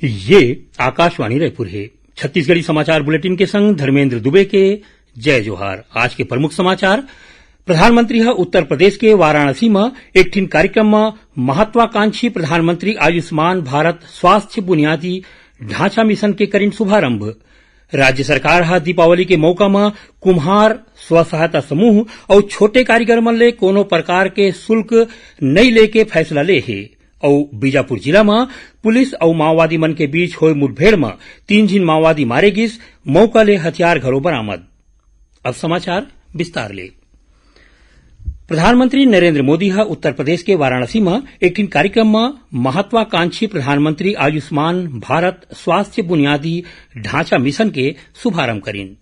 ये आकाशवाणी रायपुर है। छत्तीसगढ़ी समाचार बुलेटिन के संग धर्मेंद्र दुबे के जय जोहार। आज के प्रमुख समाचार। प्रधानमंत्री उत्तर प्रदेश के वाराणसी में एक ठिन कार्यक्रम में महत्वाकांक्षी प्रधानमंत्री आयुष्मान भारत स्वास्थ्य बुनियादी ढांचा मिशन के करीन शुभारंभ। राज्य सरकार दीपावली के मौका में कुम्हार स्व सहायता समूह और छोटे कारीगर मन ले कोनो प्रकार के शुल्क नहीं लेके फैसला ले है। और बीजापुर जिला में पुलिस और माओवादी मन के बीच हुए मुठभेड़ में 3 झिन माओवादी मारे गिस, मौका ले हथियार घरो बरामद। अब समाचार विस्तार ले। प्रधानमंत्री नरेंद्र मोदी उत्तर प्रदेश के वाराणसी में एक ठिन कार्यक्रम में महत्वाकांक्षी प्रधानमंत्री आयुष्मान भारत स्वास्थ्य बुनियादी ढांचा मिशन के शुभारंभ करीन।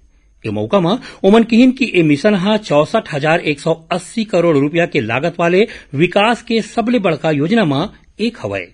ए मौका में ओमन कहिन कि ए मिशन 64,180 करोड़ रुपया के लागत वाले विकास के सबले बड़का योजना में एक हवय।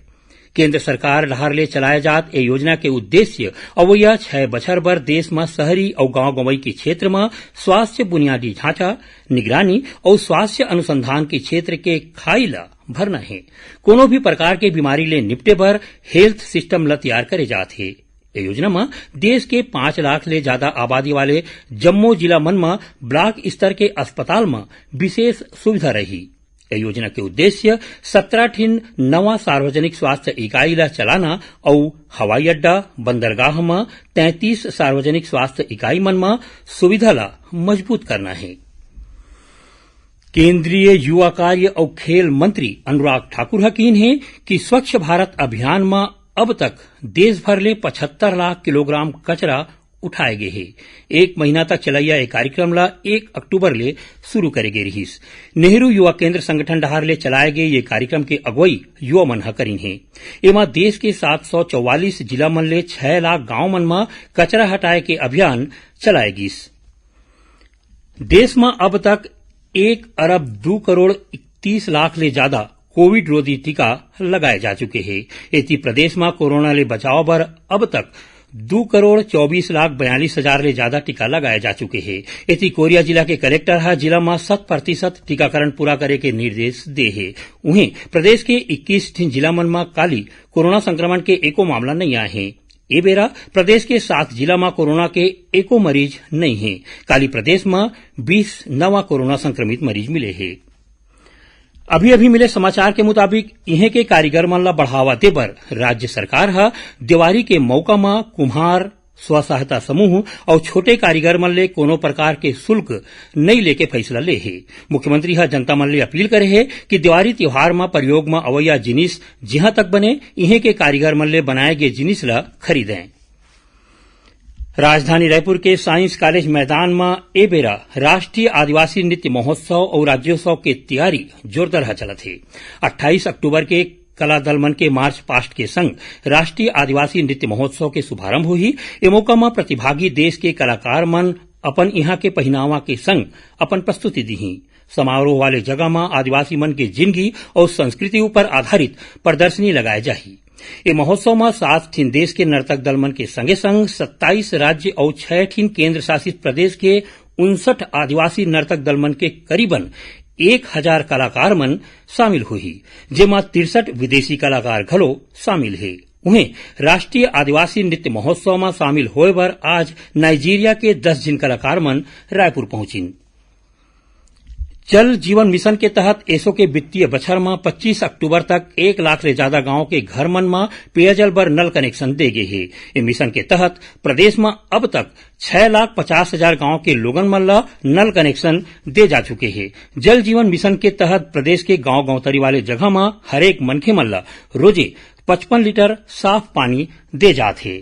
केंद्र सरकार डहार ले चलाए जात ए योजना के उद्देश्य अवैया 6 बछर बर देश में शहरी और गांव गंवई के क्षेत्र में स्वास्थ्य बुनियादी ढांचा, निगरानी और स्वास्थ्य अनुसंधान के क्षेत्र के खाई ला भरना है। कोनो भी प्रकार के बीमारी ले निपटे बर हेल्थ सिस्टम ला तैयार करे जात है। ए योजना में देश के 5 लाख ले ज्यादा आबादी वाले जम्मू जिला मन में ब्लॉक स्तर के अस्पताल में विशेष सुविधा रही। ए योजना के उद्देश्य 17 ठिन नवा सार्वजनिक स्वास्थ्य इकाई ला चलाना और हवाई अड्डा, बंदरगाह में 33 सार्वजनिक स्वास्थ्य इकाई मन में सुविधा ला मजबूत करना है। केंद्रीय युवा कार्य और खेल मंत्री अनुराग ठाकुर कहन है कि स्वच्छ भारत अभियान में अब तक देश भर ले 75 लाख किलोग्राम कचरा उठाए गए हैं। 1 महीना तक चलैया एक कार्यक्रम ला 1 अक्टूबर ले शुरू करे गए रहीस। नेहरू युवा केंद्र संगठन डहार ले चलाए गए ये कार्यक्रम के अगुवाई युवा मन करीन है। एमा देश के 744 जिला मन ले 6 लाख गांव मन में कचरा हटाए के अभियान चलाए गिस। देश में अब तक 1 अरब 2 करोड़ 31 लाख ले ज्यादा कोविड रोधी टीका लगाए जा चुके हैं। एती प्रदेश में कोरोना ले बचाव बर अब तक 2 करोड़ 24 लाख 42 हजार ले ज्यादा टीका लगाए जा चुके हैं। एती कोरिया जिला के कलेक्टर जिला में 100% टीकाकरण पूरा करे के निर्देश दे है। वहीं प्रदेश के 21 जिला मन में काली कोरोना संक्रमण के एको मामला नहीं आए हैं। ए बेरा प्रदेश के 7 जिला में कोरोना के एको मरीज नहीं है। काली प्रदेश में 20 नवा कोरोना संक्रमित मरीज मिले हैं। अभी मिले समाचार के मुताबिक इहे के कारीगर मन ला बढ़ावा देबर राज्य सरकार दिवाली के मौका में कुम्हार स्व सहायता समूह और छोटे कारीगर मन ले कोनो प्रकार के शुल्क नहीं लेके फैसला ले है। मुख्यमंत्री जनता मन ले अपील करे है कि दिवाली त्योहार में प्रयोग में अवैया जिनिस जिहां तक बने इहे के कारीगर मन ले बनाए गए जिनिस ला खरीदें। राजधानी रायपुर के साइंस कॉलेज मैदान में ए बेरा राष्ट्रीय आदिवासी नृत्य महोत्सव और राज्योत्सव की तैयारी जोरदार चलत है। 28 अक्टूबर के कला दल मन के मार्च पास्ट के संग राष्ट्रीय आदिवासी नृत्य महोत्सव के शुभारंभ हुई। ए मौका में प्रतिभागी देश के कलाकार मन अपन यहाँ के पहनावा के संग अपन प्रस्तुति दी। समारोह वाले जगह में आदिवासी मन के जिंदगी और संस्कृति ऊपर आधारित प्रदर्शनी लगाए जाही। ए महोत्सव में 7 ठिन देश के नर्तक दल मन के संगे संग 27 राज्य और 6 ठिन केंद्र शासित प्रदेश के 59 आदिवासी नर्तक दल मन के करीबन 1000 कलाकार मन शामिल हुई, जेमा 63 विदेशी कलाकार घलो शामिल है। उन्हें राष्ट्रीय आदिवासी नृत्य महोत्सव में शामिल होए बर आज नाइजीरिया के 10 जिन कलाकार मन रायपुर पहुंचिन। जल जीवन मिशन के तहत एसो के वित्तीय बछर में 25 अक्टूबर तक 1 लाख ले ज्यादा गांव के घर मन में पेयजल बर नल कनेक्शन दे गए हैं। इस मिशन के तहत प्रदेश में अब तक 6,50,000 गांव के लोगन मन ला नल कनेक्शन दे जा चुके हैं। जल जीवन मिशन के तहत प्रदेश के गांव गौतरी वाले जगह में हरेक मनखे मन ला रोजे 55 लीटर साफ पानी दे जात है।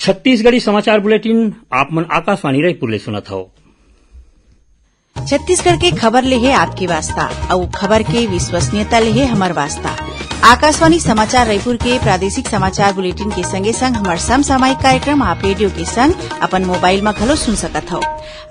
छत्तीसगढ़ी समाचार बुलेटिन आप मन आकाशवाणी रायपुर ले सुनत हो। छत्तीसगढ़ के खबर ले है आपके वास्ता और खबर के विश्वसनीयता ले है हमार वास्ता। आकाशवाणी समाचार रायपुर के प्रादेशिक समाचार बुलेटिन के संगे संग हमार समसामयिक कार्यक्रम आप रेडियो के संग अपन मोबाइल में घलो सुन सकत हो।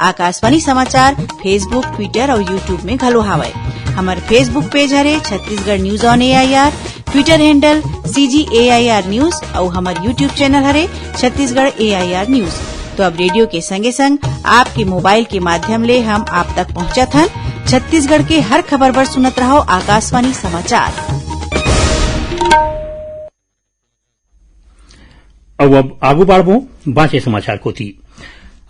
आकाशवाणी समाचार फेसबुक, ट्विटर और यूट्यूब में घलो हावय। हमार फेसबुक पेज हरे Chhattisgarh news on AIR, Twitter handle CGAIR news और हमार यूट्यूब चैनल हरे छत्तीसगढ़ AIR न्यूज। तो अब रेडियो के संगे संग आपके मोबाइल के माध्यम ले हम आप तक पहुंचत हन। छत्तीसगढ़ के हर खबर पर सुनत रहो आकाशवाणी समाचार। अब आगू बढ़बो बाँचे समाचार को थी।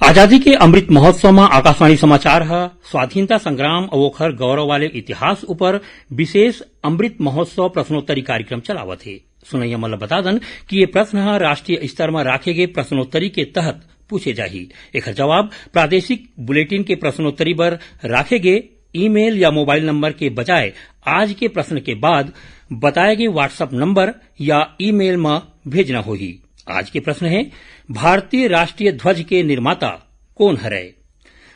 आजादी के अमृत महोत्सव में आकाशवाणी समाचार स्वाधीनता संग्राम और ओखर गौरव वाले इतिहास ऊपर विशेष अमृत महोत्सव प्रश्नोत्तरी कार्यक्रम चलावत है। सुनैया मल्ल बता दन कि ये प्रश्न राष्ट्रीय स्तर में राखे गए प्रश्नोत्तरी के तहत पूछे जाही। एक जवाब प्रादेशिक बुलेटिन के प्रश्नोत्तरी पर राखे गए ईमेल या मोबाइल नंबर के बजाय आज के प्रश्न के बाद बताए गए व्हाट्सएप नंबर या ईमेल में भेजना होगी। आज के प्रश्न है, भारतीय राष्ट्रीय ध्वज के निर्माता कौन हरे?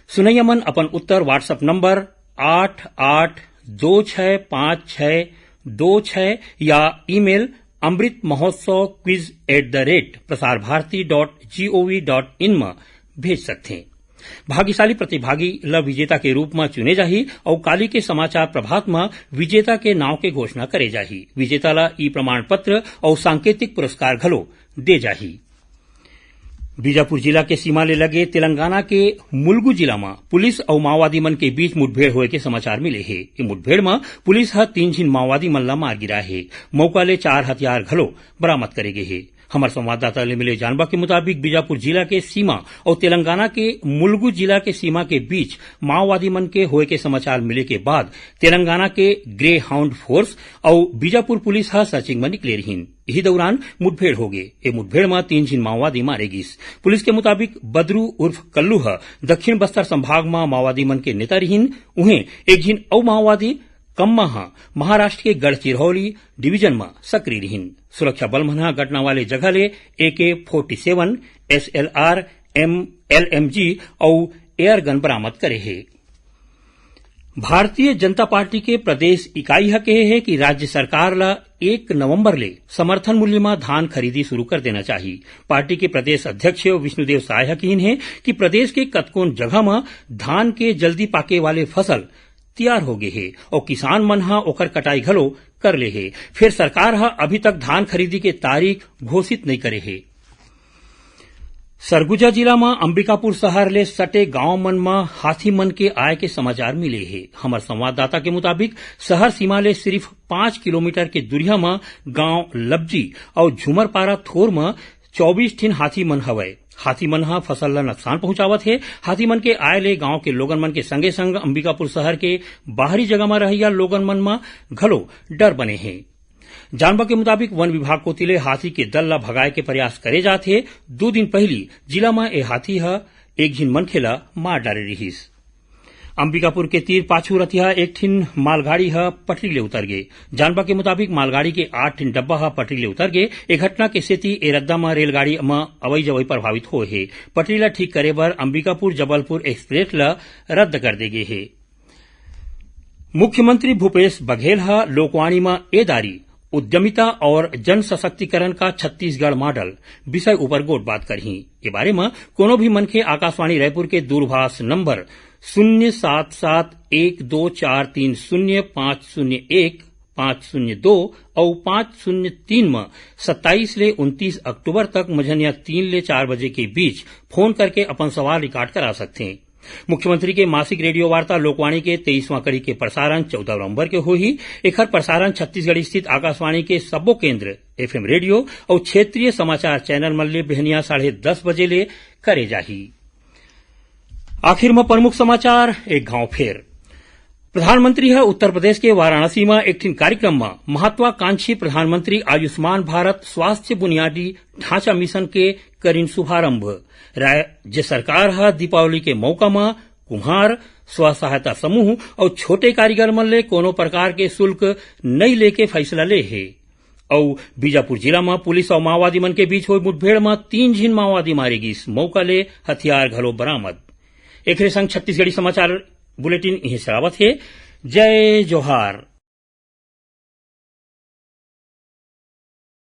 सुनैयमन अपन उत्तर व्हाट्सएप नंबर 88265626 या ईमेल अमृत महोत्सव quiz@प्रसारभारती.gov.in में भेज सकते हैं। भाग्यशाली प्रतिभागी ल विजेता के रूप में चुने जाही और काली के समाचार प्रभात में विजेता के नाव के घोषणा करे जाही। विजेता ला ई प्रमाण पत्र और सांकेतिक पुरस्कार घलो दे जाही। बीजापुर जिला के सीमा ले लगे तेलंगाना के मुलुगु जिला में पुलिस और माओवादी मन के बीच मुठभेड़ होए के समाचार मिले है। ये मुठभेड़ में पुलिस 3 झिन माओवादी मन ला मार गिरा है। मौका ले 4 हथियार घलो बरामद करे गए है। हमार संवाददाता ले मिले जानवा के मुताबिक बीजापुर जिला के सीमा और तेलंगाना के मुलुगु जिला के सीमा के बीच माओवादी मन के होए के समाचार मिले के बाद तेलंगाना के ग्रे हाउंड फोर्स और बीजापुर पुलिस सर्चिंग में निकले रहीन। यही दौरान मुठभेड़ हो गए। ये मुठभेड़ में 3 झिन माओवादी मारे गिस। पुलिस के मुताबिक बदरू उर्फ कल्लू दक्षिण बस्तर संभाग में माओवादी मन के नेता रहीन। उन्हें एक झिन और माओवादी कम्मा महाराष्ट्र के गढ़चिरौली डिवीजन में सक्रिय रहीन। सुरक्षा बल मन घटना वाले जगह ले AK-47 SLR LMG और एयर गन बरामद करे है। भारतीय जनता पार्टी के प्रदेश इकाई कहे है कि राज्य सरकार ला 1 नवंबर ले समर्थन मूल्य में धान खरीदी शुरू कर देना चाहिए। पार्टी के प्रदेश अध्यक्ष विष्णुदेव साय कहन है कि प्रदेश के कतकोन जगह में धान के जल्दी पाके वाले फसल तैयार हो गए है और किसान मन ओकर कटाई घलो कर ले है। फिर सरकार अभी तक धान खरीदी के तारीख घोषित नहीं करे है। सरगुजा जिला में अंबिकापुर शहर ले सटे गांव मन में हाथी मन के आय के समाचार मिले है। हमार संवाददाता के मुताबिक शहर सीमा ले सिर्फ 5 किलोमीटर के दूरिया में गांव लब्जी और झुमरपारा थोर में 24 ठिन हाथी मन हवय। हाथी मन फसल ला नुकसान पहुंचावत है। हाथी मन के आय ले गांव के लोगन मन के संगे संग अंबिकापुर शहर के बाहरी जगह में रहिया लोगन मन में घलो डर बने हैं। जानवा के मुताबिक वन विभाग को तिले हाथी के दल ला भगाए के प्रयास करे जाते। 2 दिन पहली जिला में ए हाथी एक झिन मनखे ला मार डाले रहीस। अंबिकापुर के तीर पाछू रतिया एक ठिन मालगाड़ी पटरी ले उतर गए। जानवा के मुताबिक मालगाड़ी के 8 ठिन डब्बा पटरी ले उतर गए। ए घटना के सेती ए रद्दा में रेलगाड़ी में अवई जवई प्रभावित हो है। पटरी ला ठीक करे बर अंबिकापुर जबलपुर एक्सप्रेस ला रद्द कर दे गए है। मुख्यमंत्री भूपेश बघेल लोकवाणी में एदारी उद्यमिता और जन सशक्तिकरण का छत्तीसगढ़ मॉडल विषय ऊपर गोट बात करही। ये बारे में कोनो भी मनखे आकाशवाणी रायपुर के दूरभाष नंबर 077-12430501-502 और 503 में 27 ले 29 अक्टूबर तक मझनिया 3 ले 4 बजे के बीच फोन करके अपन सवाल रिकॉर्ड करा सकते हैं। मुख्यमंत्री के मासिक रेडियो वार्ता लोकवाणी के 23वां कड़ी के प्रसारण 14 नवंबर के होही। एकर प्रसारण छत्तीसगढ़ स्थित आकाशवाणी के सब्बो केंद्र FM रेडियो और क्षेत्रीय समाचार चैनल मल्ले बिहनिया 10:30 बजे ले करे जाही। आखिर में प्रमुख समाचार एक गांव फेर। प्रधानमंत्री उत्तर प्रदेश के वाराणसी में एक कार्यक्रम में महत्वाकांक्षी प्रधानमंत्री आयुष्मान भारत स्वास्थ्य बुनियादी ढांचा मिशन के करीन शुभारंभ। राज्य सरकार दीपावली के मौका में कुम्हार स्व सहायता समूह और छोटे कारीगर मन ले कोनो प्रकार के शुल्क नहीं लेके फैसला ले है। और बीजापुर जिला में पुलिस और माओवादी मन के बीच हुई मुठभेड़ में 3 झिन माओवादी मारे गिस। मौका ले हथियार घलो बरामद। एक संग छत्तीसगढ़ी समाचार बुलेटिन यही सरावत है। जय जोहार।